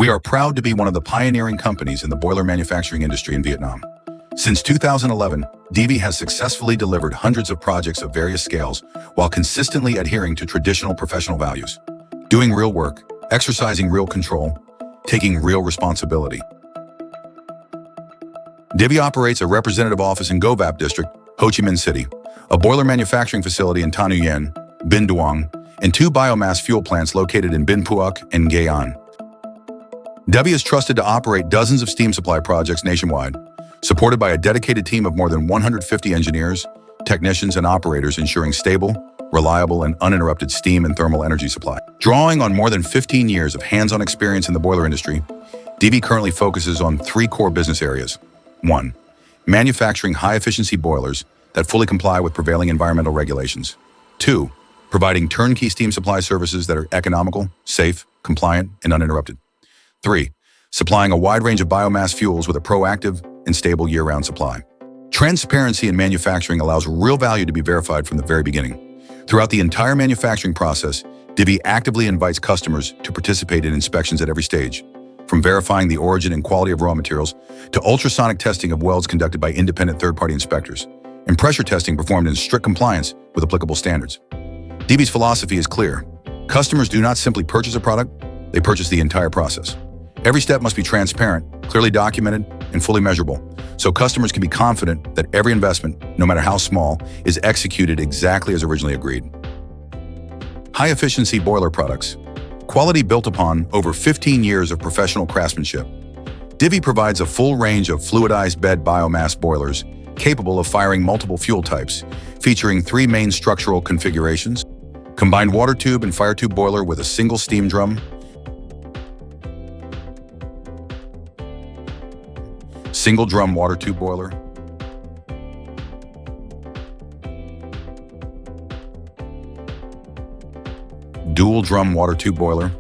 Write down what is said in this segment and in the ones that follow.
We are proud to be one of the pioneering companies in the boiler manufacturing industry in Vietnam. Since 2011, DIVI has successfully delivered hundreds of projects of various scales while consistently adhering to traditional professional values, doing real work, exercising real control, taking real responsibility. DIVI operates a representative office in Go Vap District, Ho Chi Minh City, a boiler manufacturing facility in Thanh Nguyen, Binh Duong, and 2 biomass fuel plants located in Binh Phuoc and Nghệ An. DIVI is trusted to operate dozens of steam supply projects nationwide, supported by a dedicated team of more than 150 engineers, technicians, and operators ensuring stable, reliable, and uninterrupted steam and thermal energy supply. Drawing on more than 15 years of hands-on experience in the boiler industry, DIVI currently focuses on 3 core business areas. 1. Manufacturing high-efficiency boilers that fully comply with prevailing environmental regulations. 2. Providing turnkey steam supply services that are economical, safe, compliant, and uninterrupted. 3. Supplying a wide range of biomass fuels with a proactive and stable year-round supply. Transparency in manufacturing allows real value to be verified from the very beginning. Throughout the entire manufacturing process, DIVI actively invites customers to participate in inspections at every stage, from verifying the origin and quality of raw materials to ultrasonic testing of welds conducted by independent third-party inspectors, and pressure testing performed in strict compliance with applicable standards. DIVI's philosophy is clear. Customers do not simply purchase a product, they purchase the entire process. Every step must be transparent, clearly documented, and fully measurable, so customers can be confident that every investment, no matter how small, is executed exactly as originally agreed. High-efficiency boiler products. Quality built upon over 15 years of professional craftsmanship. DIVI provides a full range of fluidized-bed biomass boilers capable of firing multiple fuel types, featuring 3 main structural configurations: combined water tube and fire tube boiler with a single steam drum, single drum water tube boiler, dual drum water tube boiler,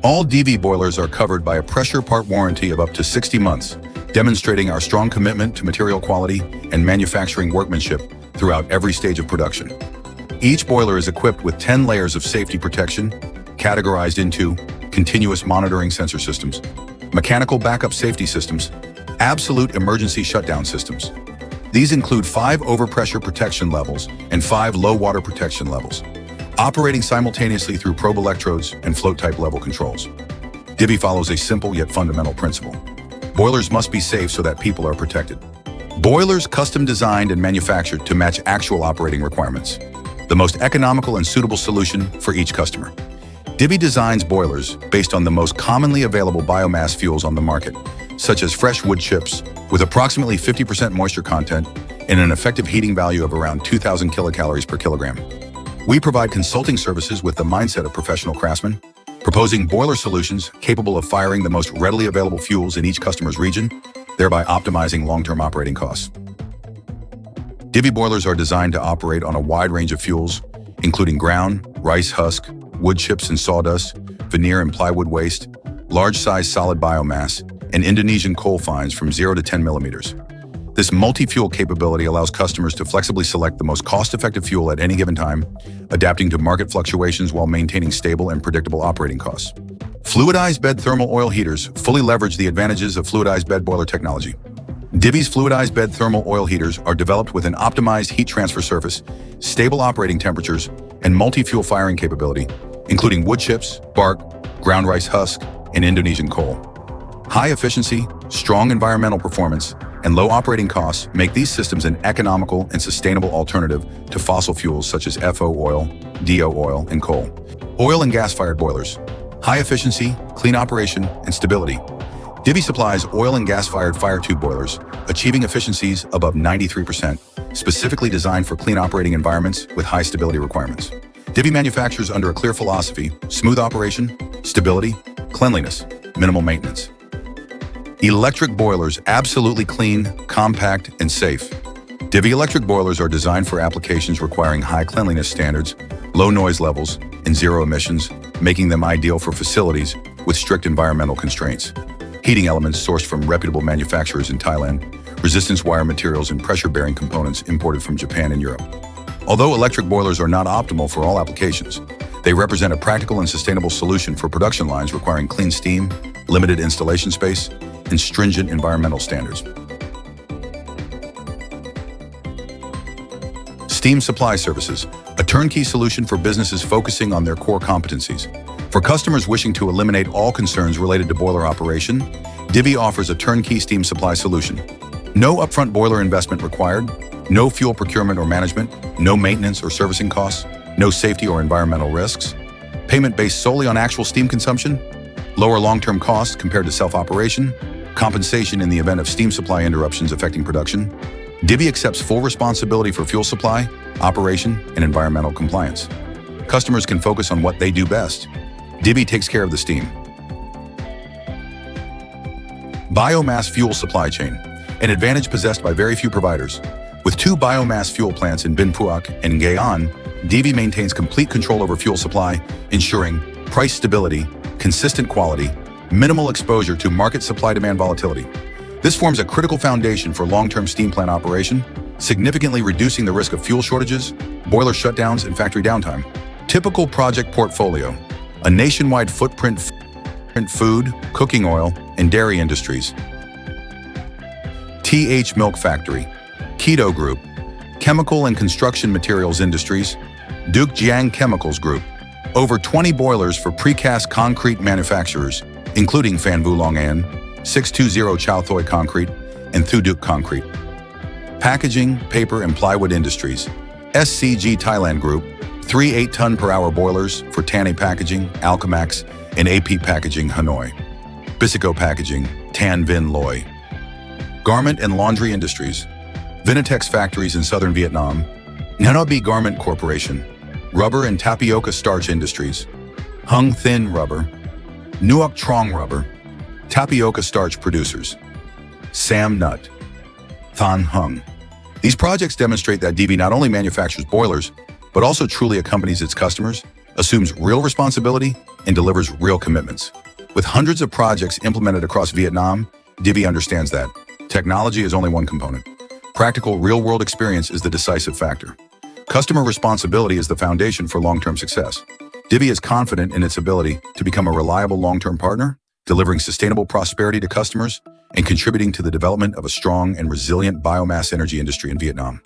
All DIVI boilers are covered by a pressure part warranty of up to 60 months, demonstrating our strong commitment to material quality and manufacturing workmanship throughout every stage of production. Each boiler is equipped with 10 layers of safety protection, categorized into continuous monitoring sensor systems, mechanical backup safety systems, absolute emergency shutdown systems. These include 5 overpressure protection levels and 5 low water protection levels, operating simultaneously through probe electrodes and float-type level controls. DIVI follows a simple yet fundamental principle. Boilers must be safe so that people are protected. Boilers custom designed and manufactured to match actual operating requirements. The most economical and suitable solution for each customer. DIVI designs boilers based on the most commonly available biomass fuels on the market, such as fresh wood chips with approximately 50% moisture content and an effective heating value of around 2,000 kilocalories per kilogram. We provide consulting services with the mindset of professional craftsmen, proposing boiler solutions capable of firing the most readily available fuels in each customer's region, thereby optimizing long-term operating costs. DIVI boilers are designed to operate on a wide range of fuels, including ground, rice husk, wood chips and sawdust, veneer and plywood waste, large-size solid biomass, and Indonesian coal fines from 0 to 10 millimeters. This multi-fuel capability allows customers to flexibly select the most cost-effective fuel at any given time, adapting to market fluctuations while maintaining stable and predictable operating costs. Fluidized-bed thermal oil heaters fully leverage the advantages of fluidized-bed boiler technology. DIVI's fluidized-bed thermal oil heaters are developed with an optimized heat transfer surface, stable operating temperatures, and multi-fuel firing capability, including wood chips, bark, ground rice husk, and Indonesian coal. High efficiency, strong environmental performance, and low operating costs make these systems an economical and sustainable alternative to fossil fuels such as FO oil, DO oil, and coal. Oil and gas-fired boilers. High efficiency, clean operation, and stability. DIVI supplies oil and gas-fired fire tube boilers, achieving efficiencies above 93%, specifically designed for clean operating environments with high stability requirements. DIVI manufactures under a clear philosophy: smooth operation, stability, cleanliness, minimal maintenance. Electric boilers, absolutely clean, compact, and safe. DIVI electric boilers are designed for applications requiring high cleanliness standards, low noise levels, and zero emissions, making them ideal for facilities with strict environmental constraints. Heating elements sourced from reputable manufacturers in Thailand, resistance wire materials and pressure-bearing components imported from Japan and Europe. Although electric boilers are not optimal for all applications, they represent a practical and sustainable solution for production lines requiring clean steam, limited installation space, and stringent environmental standards. Steam Supply Services, a turnkey solution for businesses focusing on their core competencies. For customers wishing to eliminate all concerns related to boiler operation, DIVI offers a turnkey steam supply solution. No upfront boiler investment required, no fuel procurement or management, no maintenance or servicing costs, no safety or environmental risks, payment based solely on actual steam consumption, lower long-term costs compared to self-operation, compensation in the event of steam supply interruptions affecting production. DIVI accepts full responsibility for fuel supply, operation, and environmental compliance. Customers can focus on what they do best. DIVI takes care of the steam. Biomass fuel supply chain, an advantage possessed by very few providers. With 2 biomass fuel plants in Binpuak and Gayan, DIVI maintains complete control over fuel supply, ensuring price stability, consistent quality, minimal exposure to market supply-demand volatility. This forms a critical foundation for long-term steam plant operation, significantly reducing the risk of fuel shortages, boiler shutdowns, and factory downtime. Typical project portfolio: a nationwide footprint food, cooking oil, and dairy industries. TH Milk Factory, Keto Group, Chemical and Construction Materials Industries, Duke Jiang Chemicals Group. Over 20 boilers for precast concrete manufacturers, including Phan Vu Long An, 620 Chow Thoi Concrete, and Thu Duc Concrete. Packaging, Paper and Plywood Industries, SCG Thailand Group, 3 8-ton-per-hour boilers for Tanny Packaging, Alchemax, and AP Packaging Hanoi. Bisico Packaging, Tan Vinh Loy. Garment and Laundry Industries, Vinitex Factories in southern Vietnam, Nanobi Garment Corporation, Rubber and Tapioca Starch Industries, Hung Thin Rubber, Nuoc Trong Rubber, Tapioca Starch Producers, Sam Nut, Than Hung. These projects demonstrate that DIVI not only manufactures boilers, but also truly accompanies its customers, assumes real responsibility, and delivers real commitments. With hundreds of projects implemented across Vietnam, DIVI understands that technology is only one component. Practical, real-world experience is the decisive factor. Customer responsibility is the foundation for long-term success. DIVI is confident in its ability to become a reliable long-term partner, delivering sustainable prosperity to customers and contributing to the development of a strong and resilient biomass energy industry in Vietnam.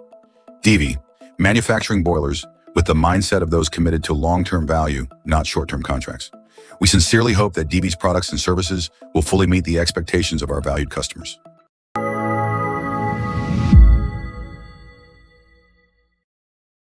DIVI, manufacturing boilers with the mindset of those committed to long-term value, not short-term contracts. We sincerely hope that DIVI's products and services will fully meet the expectations of our valued customers.